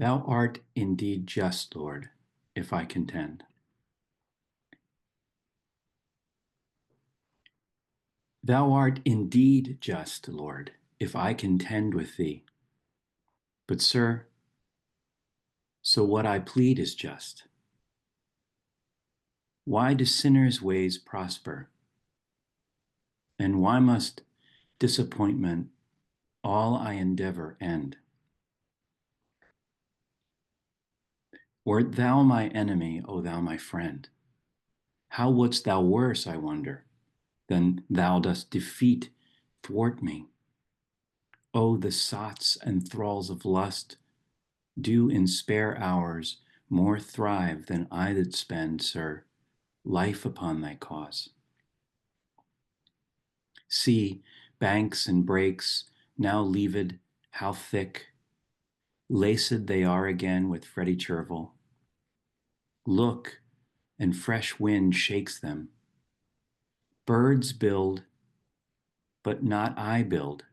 Thou art indeed just, Lord, if I contend. Thou art indeed just, Lord, if I contend with thee. But, sir, so what I plead is just. Why do sinners' ways prosper? And why must disappointment all I endeavor end? Wert thou my enemy, O thou my friend, how wouldst thou worse, I wonder, than thou dost defeat thwart me? O the sots and thralls of lust do in spare hours more thrive than I that spend, sir, life upon thy cause. See, banks and brakes, now leaved, how thick, laced they are again with fretty chervil. Look, and fresh wind shakes them. Birds build, but not I build,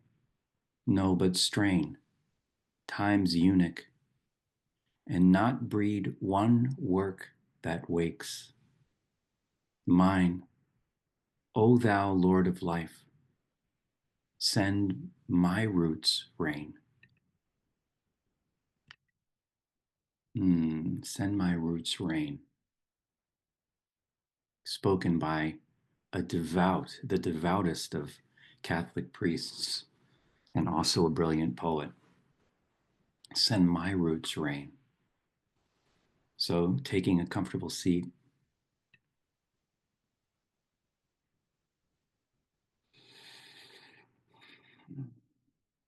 no, but strain, time's eunuch, and not breed one work that wakes. Mine, O thou Lord of life, send my roots rain. Send my roots rain. Spoken by the devoutest of Catholic priests, and also a brilliant poet. Send my roots rain. So, taking a comfortable seat,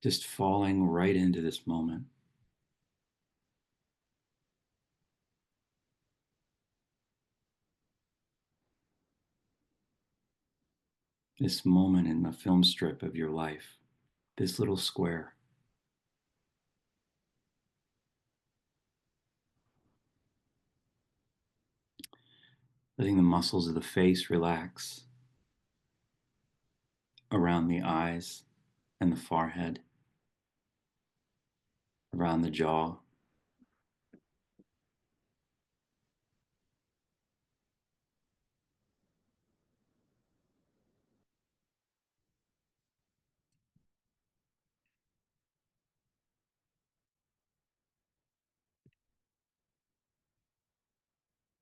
just falling right into this moment. This moment in the film strip of your life, this little square. Letting the muscles of the face relax around the eyes and the forehead, around the jaw.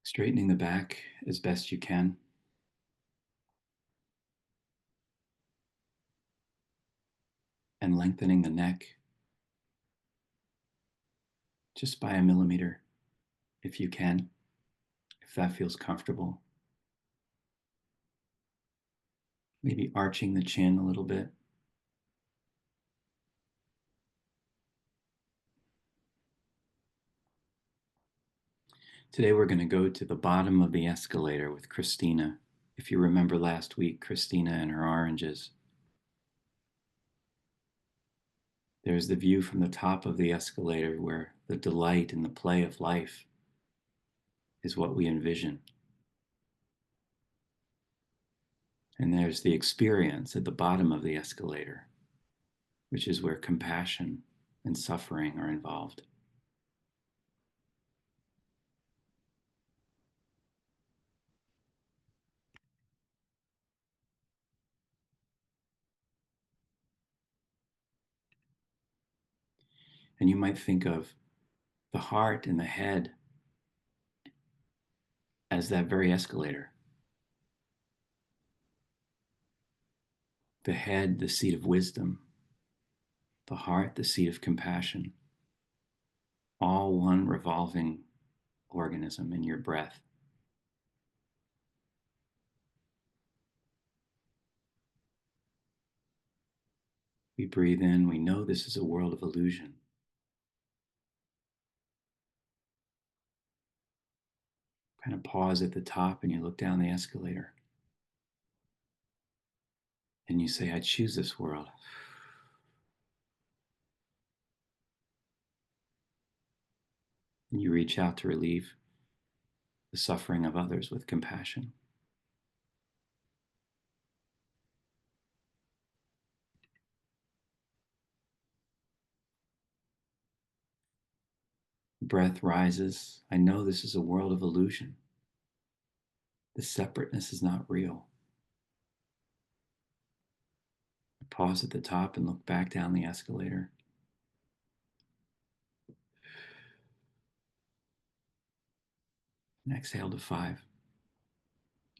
Straightening the back as best you can. And lengthening the neck just by a millimeter, if you can, if that feels comfortable. Maybe arching the chin a little bit. Today we're going to go to the bottom of the escalator with Christina. If you remember last week, Christina and her oranges. There's the view from the top of the escalator where the delight and the play of life is what we envision. And there's the experience at the bottom of the escalator, which is where compassion and suffering are involved. And you might think of the heart and the head as that very escalator. The head, the seat of wisdom, the heart, the seat of compassion, all one revolving organism in your breath. We breathe in, we know this is a world of illusion. Kind of pause at the top and you look down the escalator. And you say, I choose this world. And you reach out to relieve the suffering of others with compassion. breath rises. I know this is a world of illusion. The separateness is not real. I pause at the top and look back down the escalator. And exhale to 5.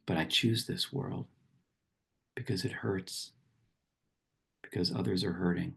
But I choose this world because it hurts, because others are hurting.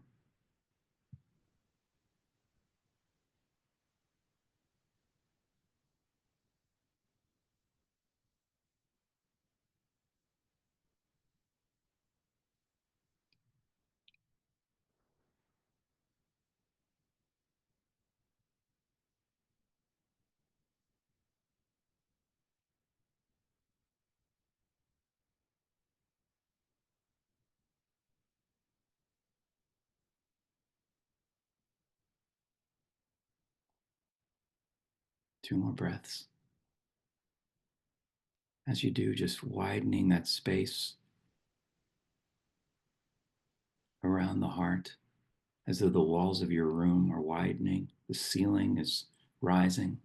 Two more breaths. As you do, just widening that space around the heart, as though the walls of your room are widening, the ceiling is rising.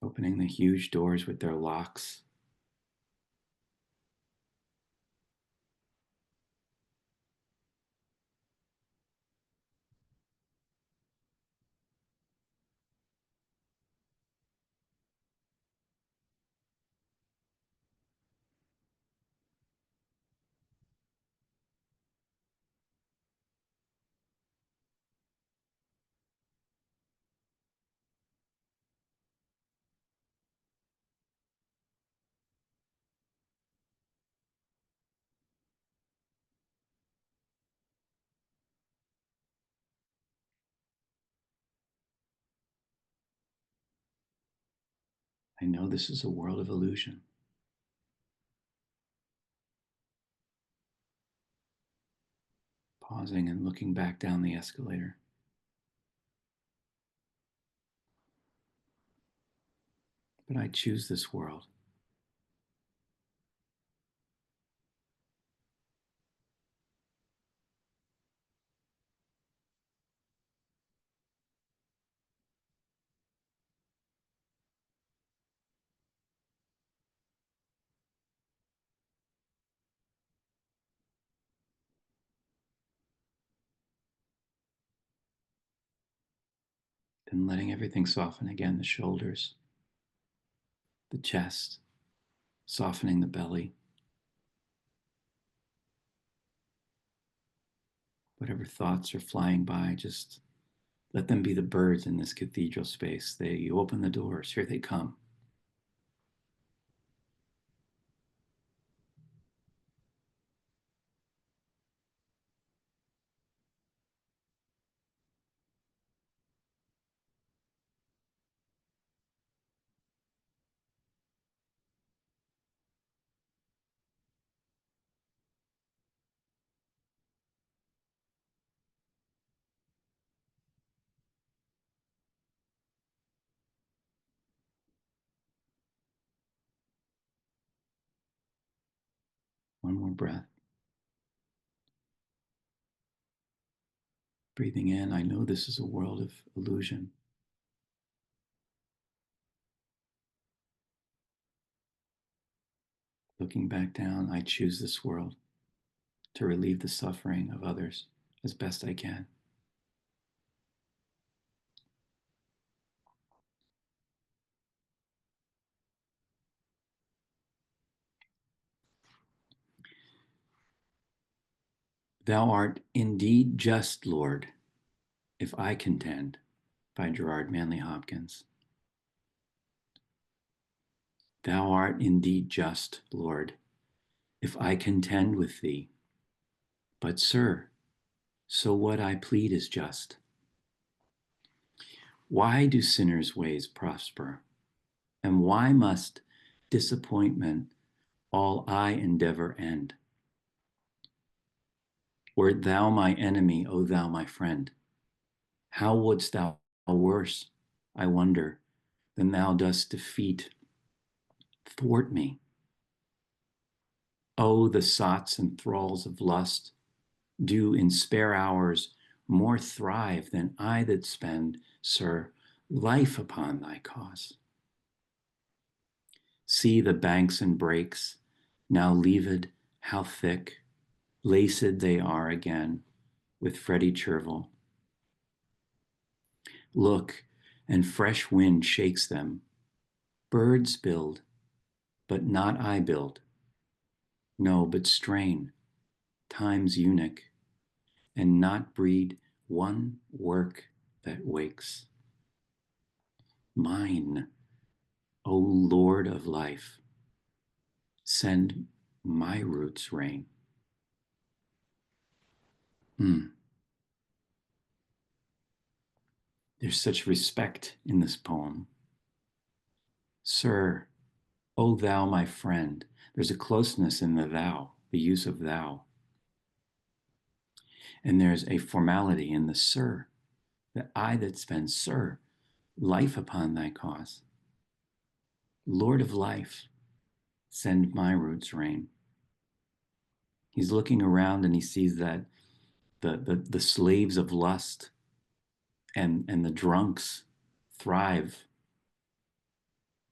Opening the huge doors with their locks. I know this is a world of illusion. Pausing and looking back down the escalator. But I choose this world. Then letting everything soften again, the shoulders, the chest, softening the belly. Whatever thoughts are flying by, just let them be the birds in this cathedral space. You open the doors, here they come. One more breath. Breathing in, I know this is a world of illusion. Looking back down, I choose this world to relieve the suffering of others as best I can. Thou art indeed just, Lord, if I contend, by Gerard Manley Hopkins. Thou art indeed just, Lord, if I contend with thee. But, sir, so what I plead is just. Why do sinners' ways prosper? And why must disappointment all I endeavor end? Wert thou my enemy, O thou my friend, how wouldst thou worse, I wonder, than thou dost defeat, thwart me? Oh, the sots and thralls of lust do in spare hours more thrive than I that spend, sir, life upon thy cause. See the banks and brakes, now leaved, how thick, laced they are again with fretty chervil. Look, and fresh wind shakes them. Birds build, but not I build. No, but strain, time's eunuch, and not breed one work that wakes. Mine, O Lord of life, send my roots rain. There's such respect in this poem. Sir, O thou my friend, there's a closeness in the thou, the use of thou. And there's a formality in the sir, the I that spends, sir, life upon thy cause. Lord of life, send my roots rain. He's looking around and he sees that the slaves of lust and the drunks thrive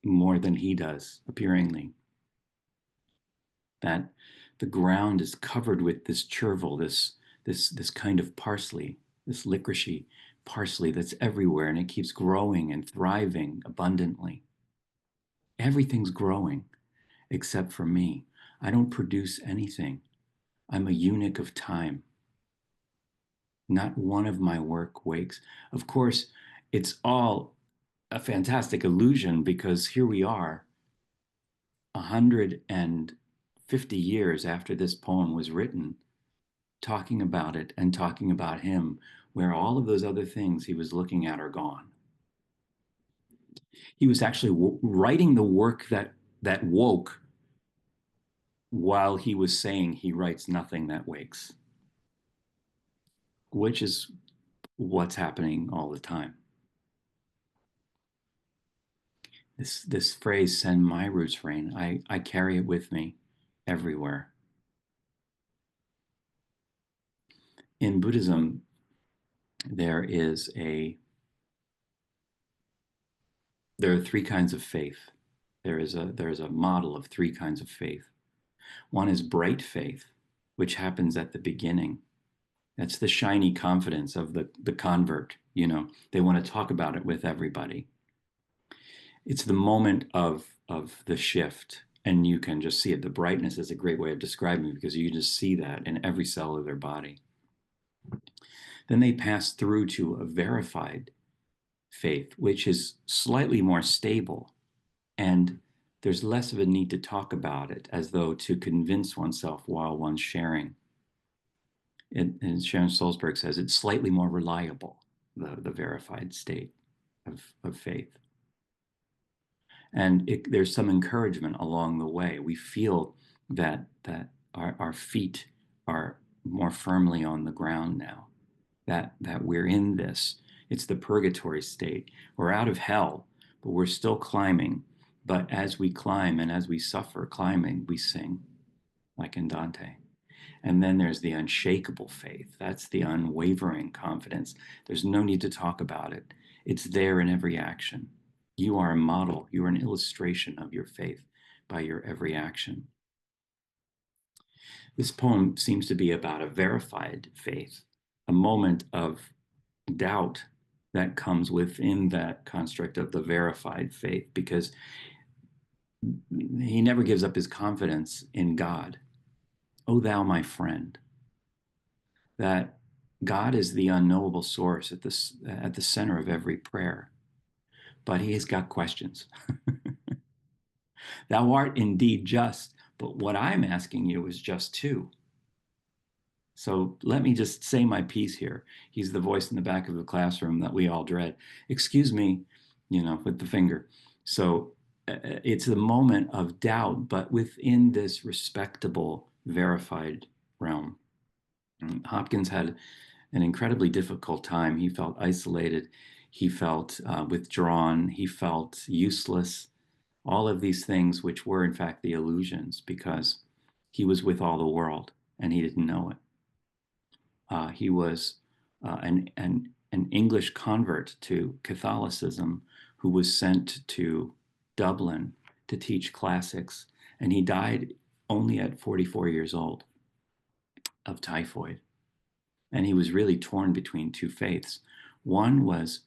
more than he does, appearingly. That the ground is covered with this chervil, this kind of parsley, this licoricey parsley that's everywhere, and it keeps growing and thriving abundantly. Everything's growing except for me. I don't produce anything. I'm a eunuch of time. Not one of my work wakes. Of course, it's all a fantastic illusion, because here we are 150 years after this poem was written, talking about it and talking about him, where all of those other things he was looking at are gone. He was actually writing the work that woke, while he was saying he writes nothing that wakes, which is what's happening all the time. This phrase, send my roots rain, I carry it with me everywhere. In Buddhism, there are three kinds of faith. There is a model of three kinds of faith. One is bright faith, which happens at the beginning. That's the shiny confidence of the convert. They want to talk about it with everybody. It's the moment of the shift, and you can just see it. The brightness is a great way of describing it, because you just see that in every cell of their body. Then they pass through to a verified faith, which is slightly more stable, and there's less of a need to talk about it, as though to convince oneself while one's sharing. And Sharon Salzberg says it's slightly more reliable, the verified state of faith. And there's some encouragement along the way. We feel that our feet are more firmly on the ground now, that we're in this. It's the purgatory state. We're out of hell, but we're still climbing. But as we climb and as we suffer climbing, we sing, like in Dante. And then there's the unshakable faith. That's the unwavering confidence. There's no need to talk about it. It's there in every action. You are a model. You are an illustration of your faith by your every action. This poem seems to be about a verified faith, a moment of doubt that comes within that construct of the verified faith, because he never gives up his confidence in God. O thou my friend, that God is the unknowable source at the center of every prayer, but he has got questions. Thou art indeed just, but what I'm asking you is just too. So let me just say my piece here. He's the voice in the back of the classroom that we all dread. Excuse me, with the finger. So it's the moment of doubt, but within this respectable, verified realm. Hopkins had an incredibly difficult time. He felt isolated. He felt withdrawn. He felt useless. All of these things, which were in fact the illusions, because he was with all the world and he didn't know it. He was an English convert to Catholicism who was sent to Dublin to teach classics, and he died only at 44 years old of typhoid. And he was really torn between two faiths. One was,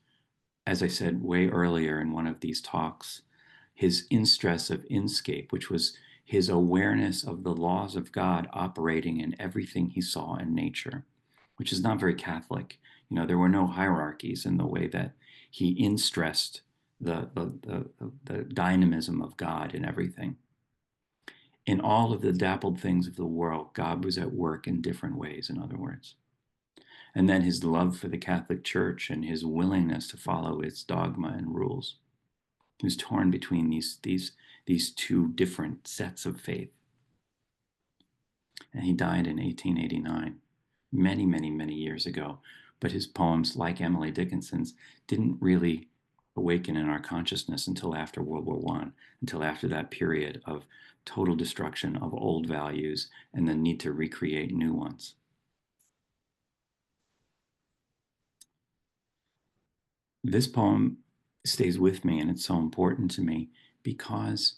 as I said way earlier in one of these talks, his instress of inscape, which was his awareness of the laws of God operating in everything he saw in nature, which is not very Catholic. You know, there were no hierarchies in the way that he instressed the dynamism of God in everything. In all of the dappled things of the world, God was at work in different ways, in other words. And then his love for the Catholic Church and his willingness to follow its dogma and rules. He was torn between these two different sets of faith. And he died in 1889, many, many, many years ago. But his poems, like Emily Dickinson's, didn't really awaken in our consciousness until after World War I, until after that period of total destruction of old values and the need to recreate new ones. This poem stays with me, and it's so important to me because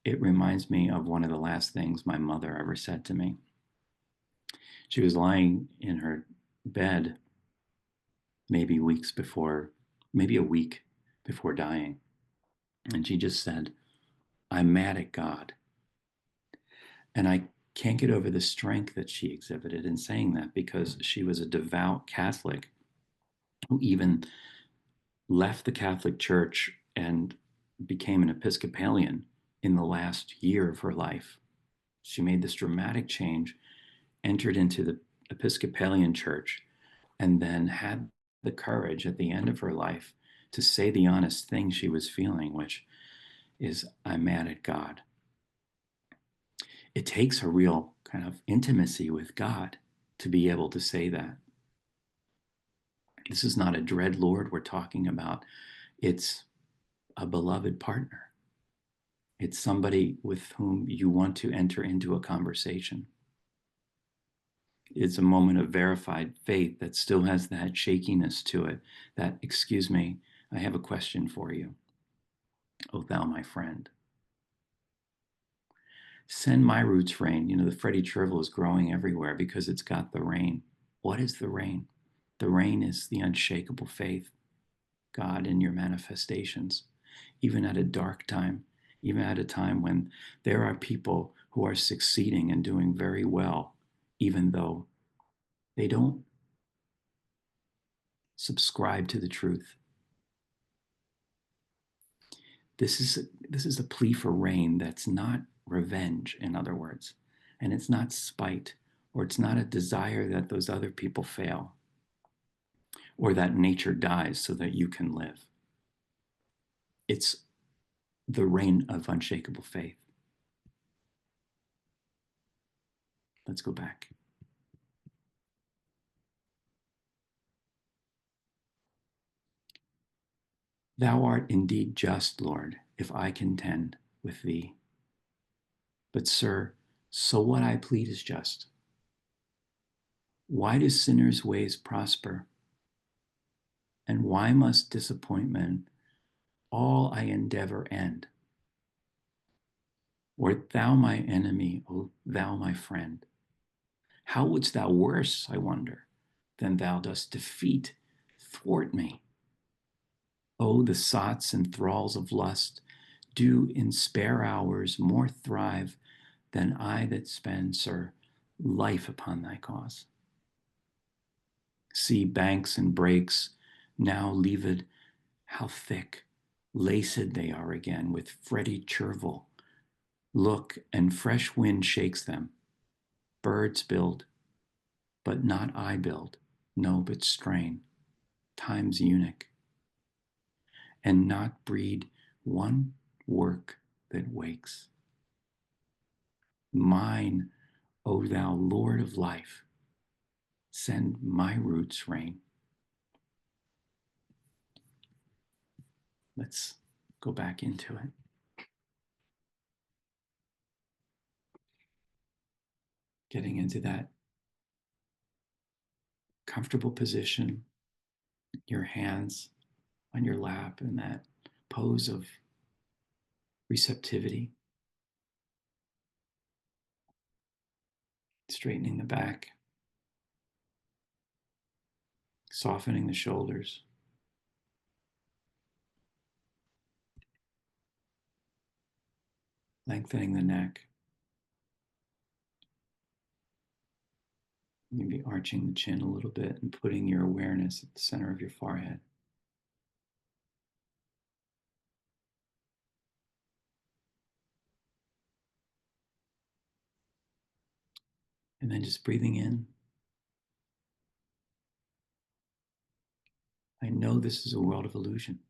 it reminds me of one of the last things my mother ever said to me. She was lying in her bed maybe maybe a week before dying. And she just said, "I'm mad at God." And I can't get over the strength that she exhibited in saying that, because she was a devout Catholic who even left the Catholic Church and became an Episcopalian in the last year of her life. She made this dramatic change, entered into the Episcopalian Church, and then had the courage at the end of her life to say the honest thing she was feeling, which is, "I'm mad at God." It takes a real kind of intimacy with God to be able to say that. This is not a dread Lord we're talking about. It's a beloved partner. It's somebody with whom you want to enter into a conversation. It's a moment of verified faith that still has that shakiness to it, that, "Excuse me, I have a question for you. O thou my friend. Send my roots rain." You know, the Freddie chervil is growing everywhere because it's got the rain. What is the rain? The rain is the unshakable faith, God in your manifestations, even at a dark time, even at a time when there are people who are succeeding and doing very well, even though they don't subscribe to the truth. This is a plea for rain that's not revenge, in other words, and it's not spite, or it's not a desire that those other people fail, or that nature dies so that you can live. It's the rain of unshakable faith. Let's go back. Thou art indeed just, Lord, if I contend with thee. But, sir, so what I plead is just. Why do sinners' ways prosper? And why must disappointment all I endeavor end? Wert thou my enemy, O thou my friend? How wouldst thou worse, I wonder, than thou dost defeat, thwart me? Oh, the sots and thralls of lust do in spare hours more thrive than I that spend, sir, life upon thy cause. See banks and breaks, now leaved, how thick, laced they are again with Freddie chervil. Look, and fresh wind shakes them. Birds build, but not I build, no, but strain, time's eunuch, and not breed one work that wakes. Mine, O thou Lord of life, send my roots rain. Let's go back into it. getting into that comfortable position, your hands on your lap in that pose of receptivity, straightening the back, softening the shoulders, lengthening the neck, maybe arching the chin a little bit and putting your awareness at the center of your forehead. And then just breathing in. I know this is a world of illusion.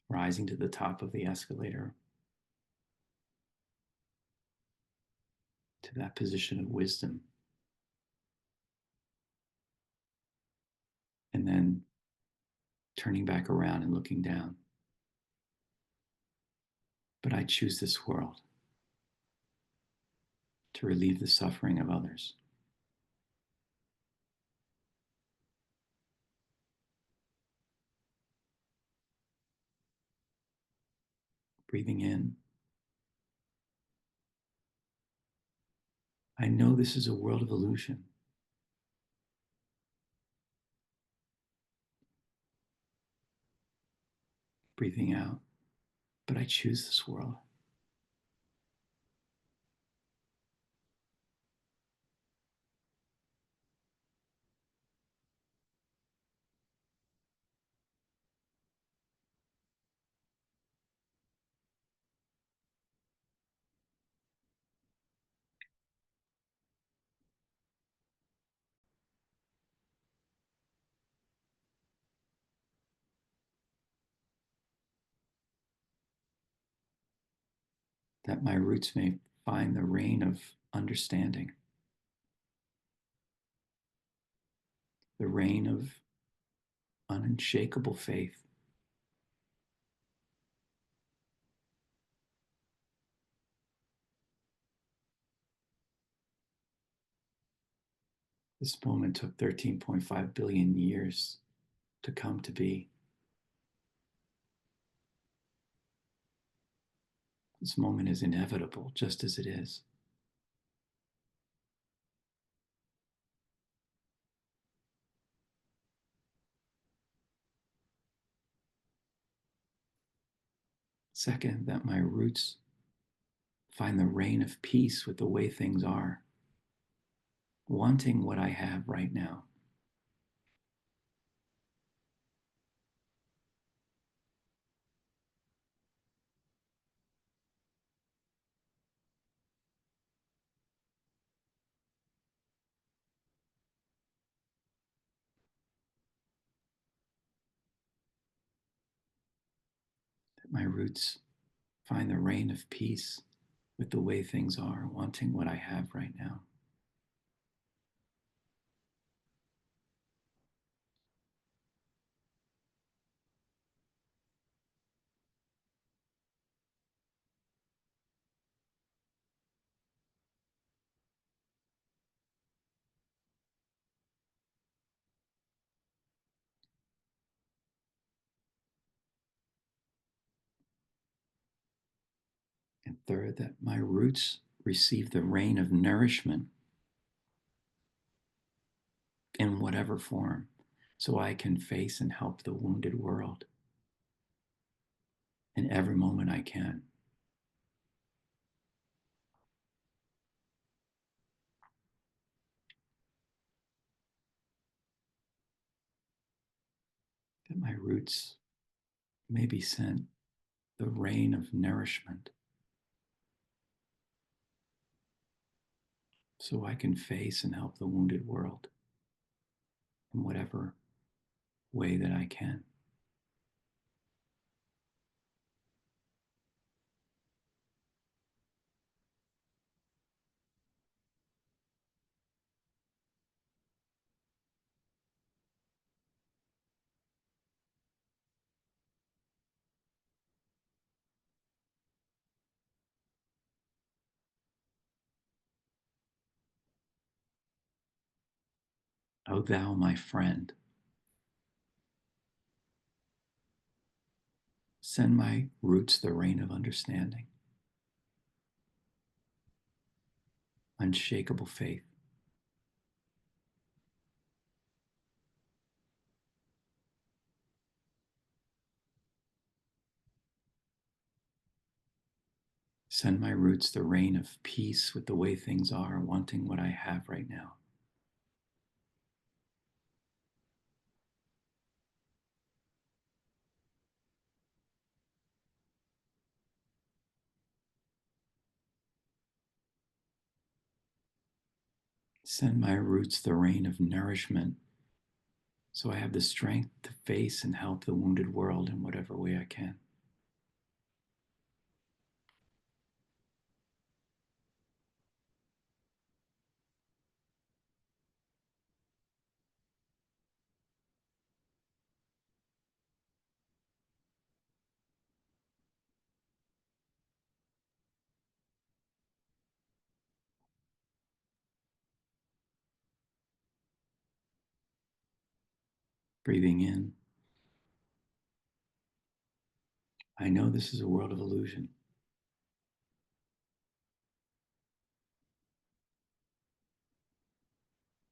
Rising to the top of the escalator, to that position of wisdom. And then turning back around and looking down. But I choose this world to relieve the suffering of others. Breathing in. I know this is a world of illusion. Breathing out. But I choose this world. That my roots may find the rain of understanding, the rain of unshakable faith. This moment took 13.5 billion years to come to be. This moment is inevitable, just as it is. Second, that my roots find the reign of peace with the way things are, wanting what I have right now. That my roots find the reign of peace with the way things are, wanting what I have right now. And third, that my roots receive the rain of nourishment in whatever form, so I can face and help the wounded world in every moment I can. That my roots may be sent the rain of nourishment, so I can face and help the wounded world in whatever way that I can. O thou my friend, send my roots the rain of understanding, unshakable faith. Send my roots the rain of peace with the way things are, wanting what I have right now. Send my roots the rain of nourishment so I have the strength to face and help the wounded world in whatever way I can. Breathing in, I know this is a world of illusion.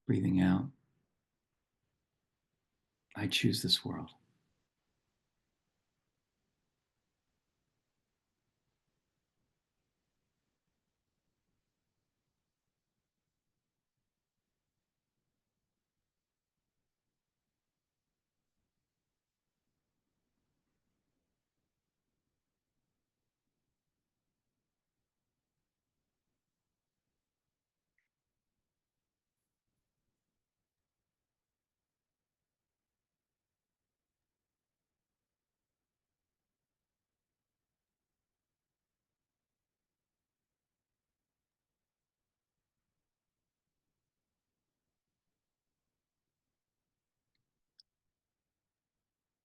Breathing out, I choose this world.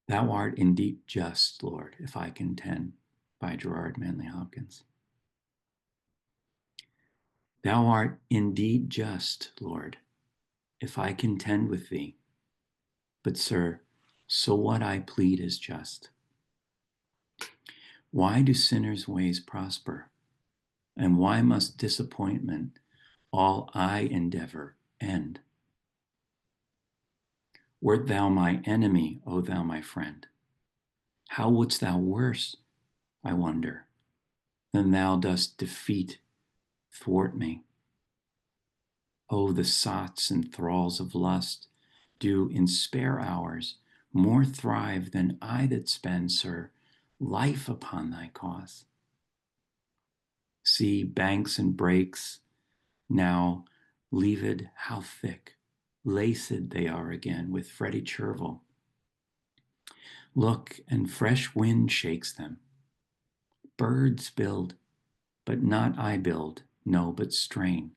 Thou art indeed just, Lord, if I contend, by Gerard Manley Hopkins. Thou art indeed just, Lord, if I contend with thee. But, sir, so what I plead is just. Why do sinners' ways prosper? And why must disappointment, all I endeavor, end? Wert thou my enemy, O thou my friend, how wouldst thou worse, I wonder, than thou dost defeat, thwart me? Oh, the sots and thralls of lust do in spare hours more thrive than I that spend, sir, life upon thy cause. See banks and breaks now leaved how thick, laced they are again with fretty chervil. Look, and fresh wind shakes them. Birds build, but not I build, no, but strain,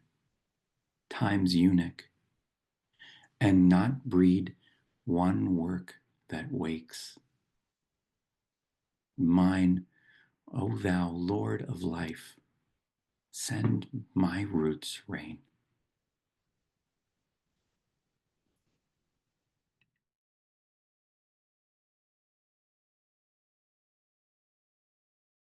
time's eunuch, and not breed one work that wakes. Mine, O thou Lord of life, send my roots rain.